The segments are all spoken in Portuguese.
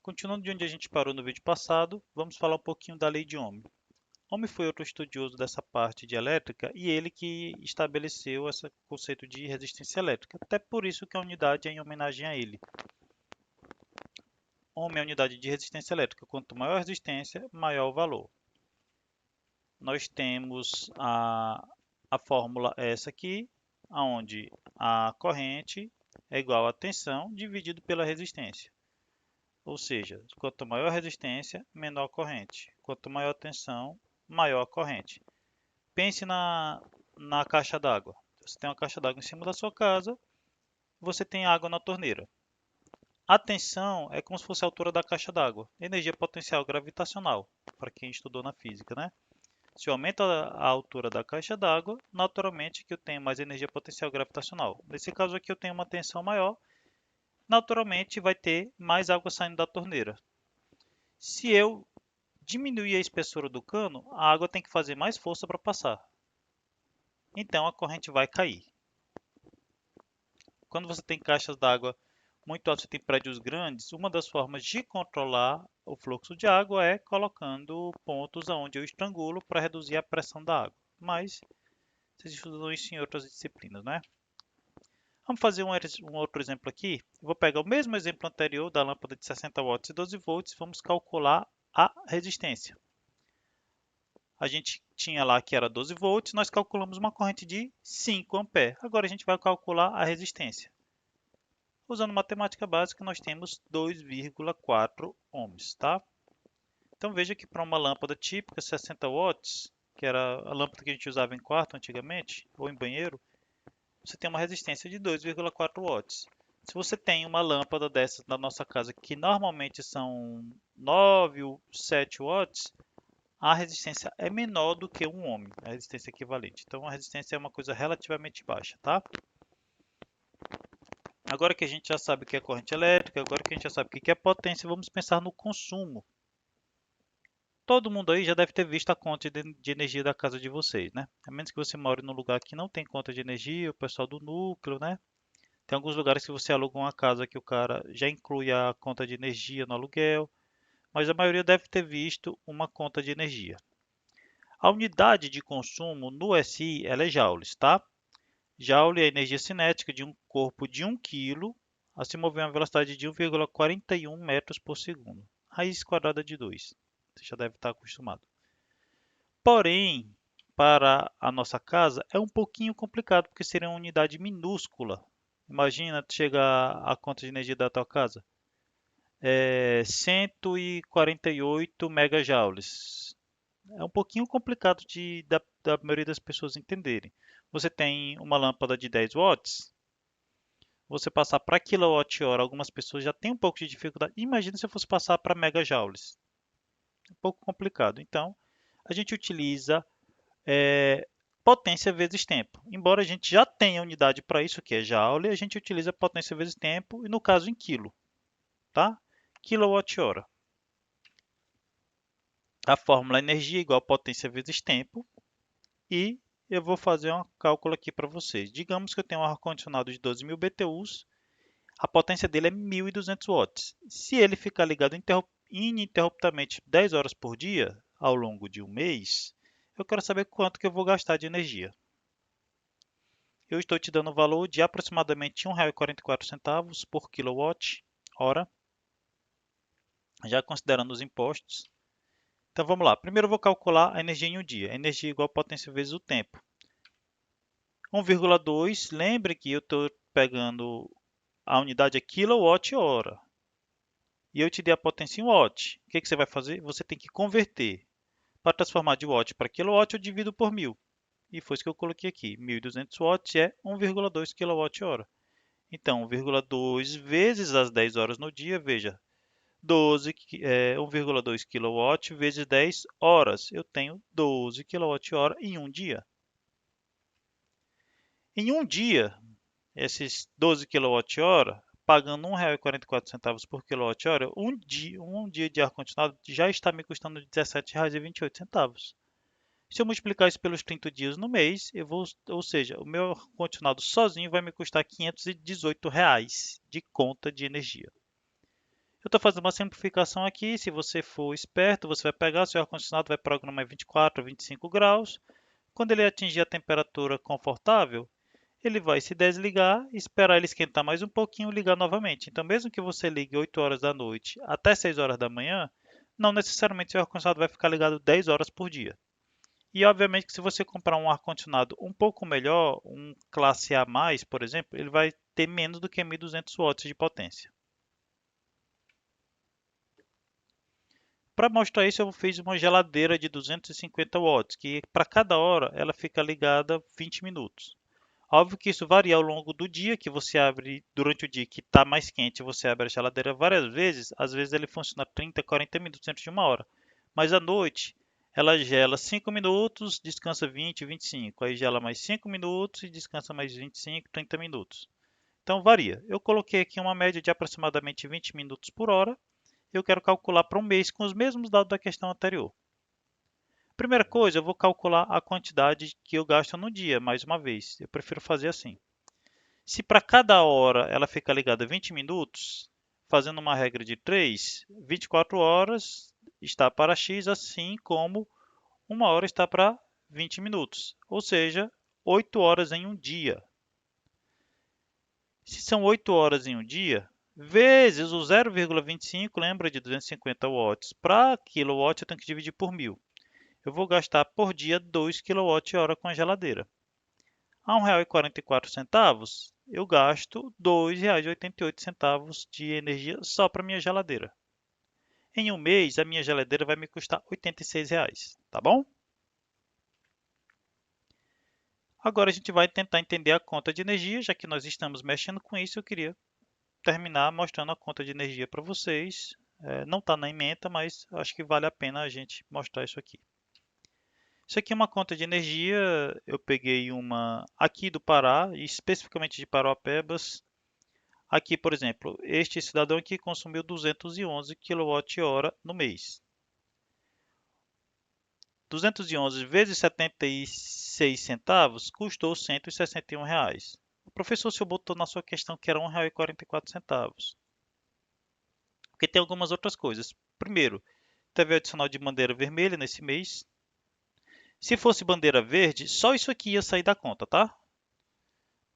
Continuando de onde a gente parou no vídeo passado, vamos falar um pouquinho da lei de Ohm. Ohm foi outro estudioso dessa parte de elétrica e ele que estabeleceu esse conceito de resistência elétrica. Até por isso que a unidade é em homenagem a ele. Ohm é a unidade de resistência elétrica. Quanto maior a resistência, maior o valor. Nós temos a fórmula essa aqui, onde a corrente é igual à tensão dividido pela resistência. Ou seja, quanto maior a resistência, menor a corrente. Quanto maior a tensão, maior a corrente. Pense na caixa d'água. Você tem uma caixa d'água em cima da sua casa, você tem água na torneira. A tensão é como se fosse a altura da caixa d'água. Energia potencial gravitacional, para quem estudou na física, né? Se eu aumento a altura da caixa d'água, naturalmente que eu tenho mais energia potencial gravitacional. Nesse caso aqui eu tenho uma tensão maior, naturalmente vai ter mais água saindo da torneira. Se eu diminuir a espessura do cano, a água tem que fazer mais força para passar. Então a corrente vai cair. Quando você tem caixas d'água muito altas, você tem prédios grandes, uma das formas de controlar o fluxo de água é colocando pontos onde eu estrangulo para reduzir a pressão da água. Mas vocês estudam isso em outras disciplinas, né? Vamos fazer um outro exemplo aqui. Eu vou pegar o mesmo exemplo anterior da lâmpada de 60 watts e 12 volts e vamos calcular a resistência. A gente tinha lá que era 12 volts, nós calculamos uma corrente de 5 amperes. Agora a gente vai calcular a resistência. Usando matemática básica, nós temos 2,4 ohms, tá? Então veja que para uma lâmpada típica 60 watts, que era a lâmpada que a gente usava em quarto antigamente, ou em banheiro, você tem uma resistência de 2,4 watts. Se você tem uma lâmpada dessas na nossa casa que normalmente são 9 ou 7 watts, a resistência é menor do que um ohm, a resistência equivalente. Então a resistência é uma coisa relativamente baixa, tá? Agora que a gente já sabe o que é corrente elétrica, agora que a gente já sabe o que é potência, vamos pensar no consumo. Todo mundo aí já deve ter visto a conta de energia da casa de vocês, né? A menos que você more num lugar que não tem conta de energia, o pessoal do núcleo, né? Tem alguns lugares que você aluga uma casa que o cara já inclui a conta de energia no aluguel, mas a maioria deve ter visto uma conta de energia. A unidade de consumo no SI ela é joules, tá? Joule é a energia cinética de um corpo de 1 kg a se mover a uma velocidade de 1,41 metros por segundo. Raiz quadrada de 2. Você já deve estar acostumado. Porém, para a nossa casa é um pouquinho complicado, porque seria uma unidade minúscula. Imagina chegar a conta de energia da tua casa. 148 megajoules. É um pouquinho complicado da maioria das pessoas entenderem. Você tem uma lâmpada de 10 watts, você passar para quilowatt-hora, algumas pessoas já têm um pouco de dificuldade. Imagina se eu fosse passar para megajoules. É um pouco complicado. Então, a gente utiliza potência vezes tempo. Embora a gente já tenha unidade para isso, que é joule, a gente utiliza potência vezes tempo, e no caso em quilo, tá? Quilowatt-hora. A fórmula energia igual potência vezes tempo. E eu vou fazer um cálculo aqui para vocês. Digamos que eu tenho um ar-condicionado de 12.000 BTUs, a potência dele é 1.200 watts. Se ele ficar ligado ininterruptamente 10 horas por dia, ao longo de um mês, eu quero saber quanto que eu vou gastar de energia. Eu estou te dando o valor de aproximadamente R$ 1,44 por quilowatt-hora, já considerando os impostos. Então vamos lá. Primeiro eu vou calcular a energia em um dia. Energia igual a potência vezes o tempo. 1,2, lembre que eu estou pegando a unidade é quilowatt-hora. E eu te dei a potência em watt. O que você vai fazer? Você tem que converter. Para transformar de watt para quilowatt, eu divido por 1.000. E foi isso que eu coloquei aqui. 1.200 watts é 1,2 kWh. Então, 1,2 vezes as 10 horas no dia, veja, 1,2 kW vezes 10 horas. Eu tenho 12 kWh em um dia. Em um dia, esses 12 kWh, pagando R$ 1,44 por kWh, um dia de ar-condicionado já está me custando R$ 17,28. Se eu multiplicar isso pelos 30 dias no mês, ou seja, o meu ar-condicionado sozinho vai me custar R$ 518 de conta de energia. Eu estou fazendo uma simplificação aqui. Se você for esperto, você vai pegar seu ar-condicionado, vai programar em 24 a 25 graus. Quando ele atingir a temperatura confortável, ele vai se desligar, esperar ele esquentar mais um pouquinho e ligar novamente. Então, mesmo que você ligue 8 horas da noite até 6 horas da manhã, não necessariamente seu ar-condicionado vai ficar ligado 10 horas por dia. E obviamente que se você comprar um ar-condicionado um pouco melhor, um classe A+, por exemplo, ele vai ter menos do que 1.200 watts de potência. Para mostrar isso, eu fiz uma geladeira de 250 watts, que para cada hora ela fica ligada 20 minutos. Óbvio que isso varia ao longo do dia, que você abre durante o dia que está mais quente, você abre a geladeira várias vezes, às vezes ele funciona 30, 40 minutos dentro de uma hora. Mas à noite, ela gela 5 minutos, descansa 20, 25, aí gela mais 5 minutos e descansa mais 25, 30 minutos. Então varia. Eu coloquei aqui uma média de aproximadamente 20 minutos por hora. Eu quero calcular para um mês com os mesmos dados da questão anterior. Primeira coisa, eu vou calcular a quantidade que eu gasto no dia, mais uma vez. Eu prefiro fazer assim. Se para cada hora ela fica ligada 20 minutos, fazendo uma regra de 3, 24 horas está para x, assim como uma hora está para 20 minutos, ou seja, 8 horas em um dia. Se são 8 horas em um dia, vezes o 0,25, lembra de 250 watts, para quilowatt eu tenho que dividir por 1.000. Eu vou gastar por dia 2 kWh com a geladeira. A R$ 1,44, eu gasto R$ 2,88 de energia só para minha geladeira. Em um mês, a minha geladeira vai me custar R$ 86, tá bom? Agora a gente vai tentar entender a conta de energia, já que nós estamos mexendo com isso, eu queria terminar mostrando a conta de energia para vocês. Não está na ementa, mas acho que vale a pena a gente mostrar isso aqui. Isso aqui é uma conta de energia, eu peguei uma aqui do Pará, especificamente de Parauapebas. Aqui, por exemplo, este cidadão aqui consumiu 211 kWh no mês. 211 vezes 76 centavos custou R$ 161. O professor se botou na sua questão que era R$ 1,44. Porque tem algumas outras coisas. Primeiro, teve o adicional de bandeira vermelha nesse mês. Se fosse bandeira verde, só isso aqui ia sair da conta, tá?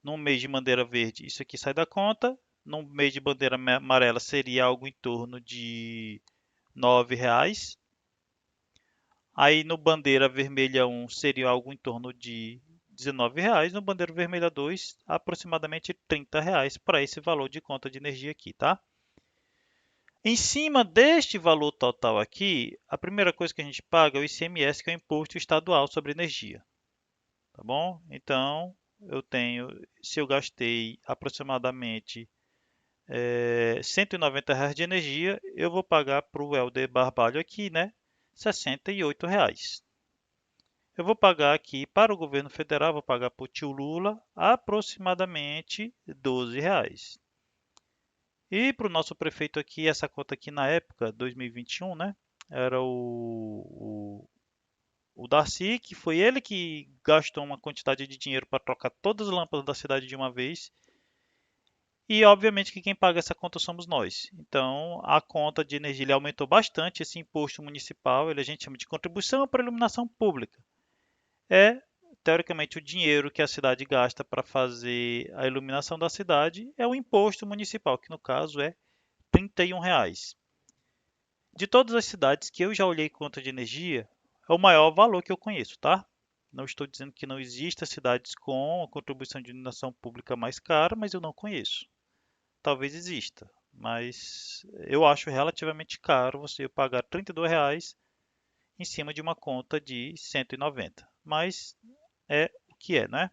No mês de bandeira verde, isso aqui sai da conta. No mês de bandeira amarela seria algo em torno de R$ 9. Aí no bandeira vermelha 1 seria algo em torno de R$ 19. No bandeira vermelha 2, aproximadamente R$ 30 para esse valor de conta de energia aqui, tá? Em cima deste valor total aqui, a primeira coisa que a gente paga é o ICMS, que é o Imposto Estadual sobre Energia, tá bom? Então, se eu gastei aproximadamente R$ 190 de energia, eu vou pagar para o Helder Barbalho aqui, né? R$ 68. Eu vou pagar aqui para o governo federal, vou pagar para o tio Lula aproximadamente R$ 12. E para o nosso prefeito aqui, essa conta aqui na época, 2021, né? Era o Darcy, que foi ele que gastou uma quantidade de dinheiro para trocar todas as lâmpadas da cidade de uma vez. E obviamente que quem paga essa conta somos nós. Então a conta de energia ele aumentou bastante, esse imposto municipal, a gente chama de contribuição para iluminação pública. É teoricamente o dinheiro que a cidade gasta para fazer a iluminação da cidade é o imposto municipal, que no caso é R$ 31. De todas as cidades que eu já olhei conta de energia, é o maior valor que eu conheço, tá? Não estou dizendo que não existam cidades com a contribuição de iluminação pública mais cara, mas eu não conheço. Talvez exista, mas eu acho relativamente caro você pagar R$ 32 em cima de uma conta de 190. Mas é o que é, né?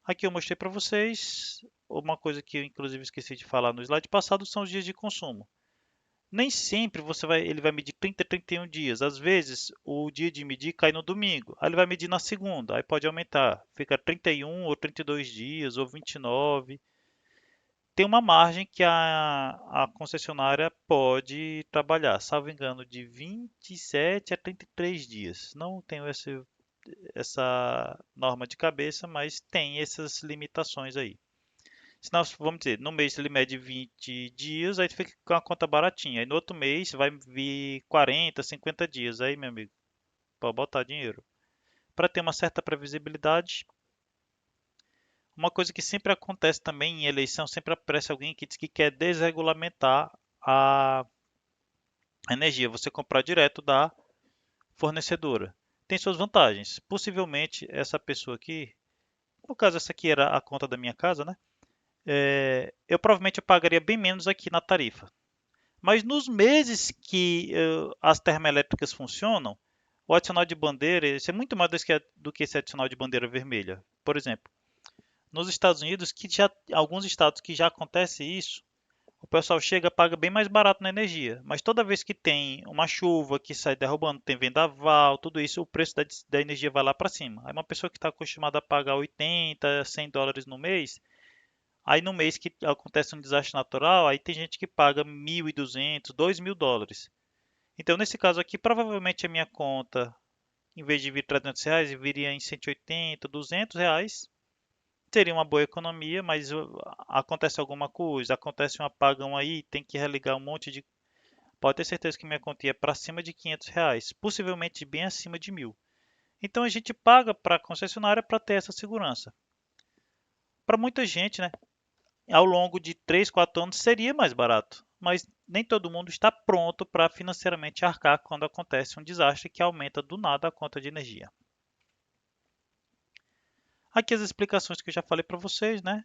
Aqui eu mostrei para vocês uma coisa que eu inclusive esqueci de falar no slide passado, são os dias de consumo. Nem sempre ele vai medir 30, 31 dias. Às vezes o dia de medir cai no domingo. Aí ele vai medir na segunda, aí pode aumentar. Fica 31 ou 32 dias ou 29. Tem uma margem que a concessionária pode trabalhar, salvo engano, de 27 a 33 dias. Não tenho essa norma de cabeça, mas tem essas limitações aí. Senão, vamos dizer, no mês ele mede 20 dias, aí fica com a conta baratinha. Aí no outro mês vai vir 40, 50 dias. Aí, meu amigo, pode botar dinheiro. Para ter uma certa previsibilidade, uma coisa que sempre acontece também em eleição, sempre aparece alguém que diz que quer desregulamentar a energia, você comprar direto da fornecedora. Tem suas vantagens. Possivelmente essa pessoa aqui, no caso essa aqui era a conta da minha casa, né? Eu provavelmente eu pagaria bem menos aqui na tarifa. Mas nos meses que as termoelétricas funcionam, o adicional de bandeira, isso é muito mais do que esse adicional de bandeira vermelha. Por exemplo, nos Estados Unidos, que já alguns estados que já acontece isso, o pessoal chega e paga bem mais barato na energia. Mas toda vez que tem uma chuva que sai derrubando, tem vendaval, tudo isso, o preço da energia vai lá para cima. Aí uma pessoa que está acostumada a pagar 80, 100 dólares no mês, aí no mês que acontece um desastre natural, aí tem gente que paga 1.200, 2.000 dólares. Então, nesse caso aqui, provavelmente a minha conta, em vez de vir R$ 300, viria em 180, R$ 200. Seria uma boa economia, mas acontece alguma coisa, acontece um apagão aí, tem que religar um monte de. Pode ter certeza que minha conta ia para cima de R$ 500, possivelmente bem acima de 1.000. Então a gente paga para a concessionária para ter essa segurança. Para muita gente, né, ao longo de 3, 4 anos seria mais barato, mas nem todo mundo está pronto para financeiramente arcar quando acontece um desastre que aumenta do nada a conta de energia. Aqui as explicações que eu já falei para vocês, né?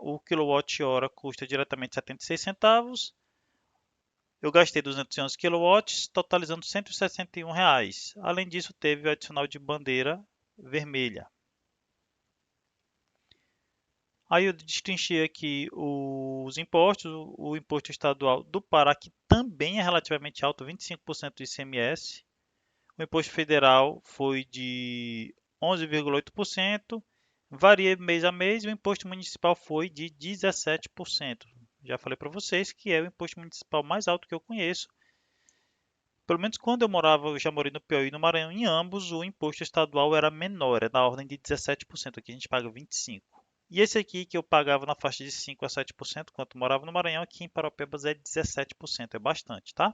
O quilowatt-hora custa diretamente 76 centavos. Eu gastei 211 quilowatts, totalizando R$ 161. Além disso, teve o adicional de bandeira vermelha. Aí eu destrinchei aqui os impostos, o imposto estadual do Pará, que também é relativamente alto, 25% do ICMS. O imposto federal foi de 11,8%, varia mês a mês, e o imposto municipal foi de 17%. Já falei para vocês que é o imposto municipal mais alto que eu conheço. Pelo menos quando eu morava, eu já morei no Piauí e no Maranhão, em ambos o imposto estadual era menor, é da ordem de 17%, aqui a gente paga 25%. E esse aqui que eu pagava na faixa de 5 a 7%, quando morava no Maranhão, aqui em Paropebas é 17%, é bastante, tá?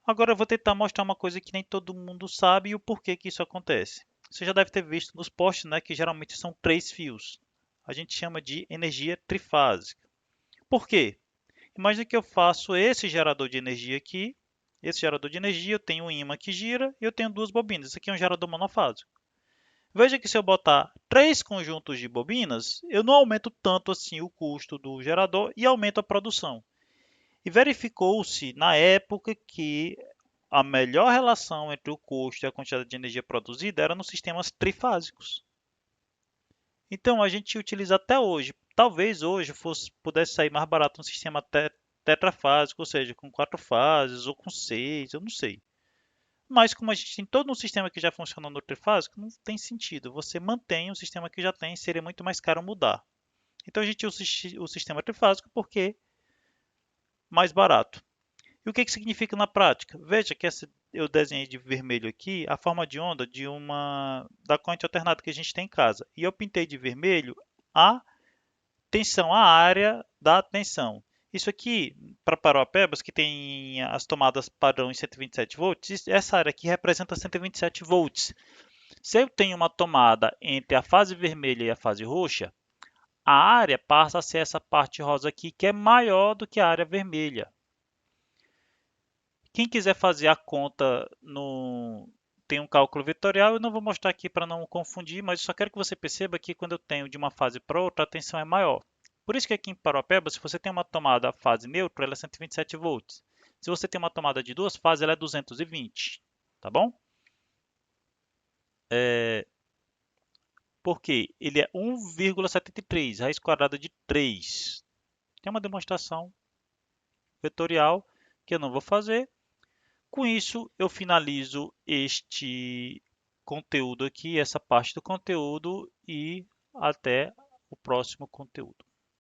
Agora eu vou tentar mostrar uma coisa que nem todo mundo sabe e o porquê que isso acontece. Você já deve ter visto nos postes, né, que geralmente são 3 fios. A gente chama de energia trifásica. Por quê? Imagina que eu faço esse gerador de energia aqui. Esse gerador de energia, eu tenho um ímã que gira e eu tenho duas bobinas. Isso aqui é um gerador monofásico. Veja que se eu botar 3 conjuntos de bobinas, eu não aumento tanto assim o custo do gerador e aumento a produção. E verificou-se na época que a melhor relação entre o custo e a quantidade de energia produzida era nos sistemas trifásicos. Então a gente utiliza até hoje. Talvez hoje pudesse sair mais barato um sistema tetrafásico, ou seja, com 4 fases ou com 6, eu não sei. Mas como a gente tem todo um sistema que já funciona no trifásico, não tem sentido. Você mantém o sistema que já tem, seria muito mais caro mudar. Então a gente usa o sistema trifásico porque é mais barato. E o que significa na prática? Veja que eu desenhei de vermelho aqui a forma de onda da corrente alternada que a gente tem em casa. E eu pintei de vermelho a tensão, a área da tensão. Isso aqui, para Parauapebas, que tem as tomadas padrão em 127 volts, essa área aqui representa 127 volts. Se eu tenho uma tomada entre a fase vermelha e a fase roxa, a área passa a ser essa parte rosa aqui, que é maior do que a área vermelha. Quem quiser fazer a conta tem um cálculo vetorial, eu não vou mostrar aqui para não confundir, mas eu só quero que você perceba que quando eu tenho de uma fase para outra, a tensão é maior. Por isso que aqui em Parauapebas, se você tem uma tomada fase neutra, ela é 127 volts. Se você tem uma tomada de duas fases, ela é 220, tá bom? Porque ele é 1,73, raiz quadrada de 3. Tem uma demonstração vetorial que eu não vou fazer. Com isso, eu finalizo este conteúdo aqui, essa parte do conteúdo, e até o próximo conteúdo.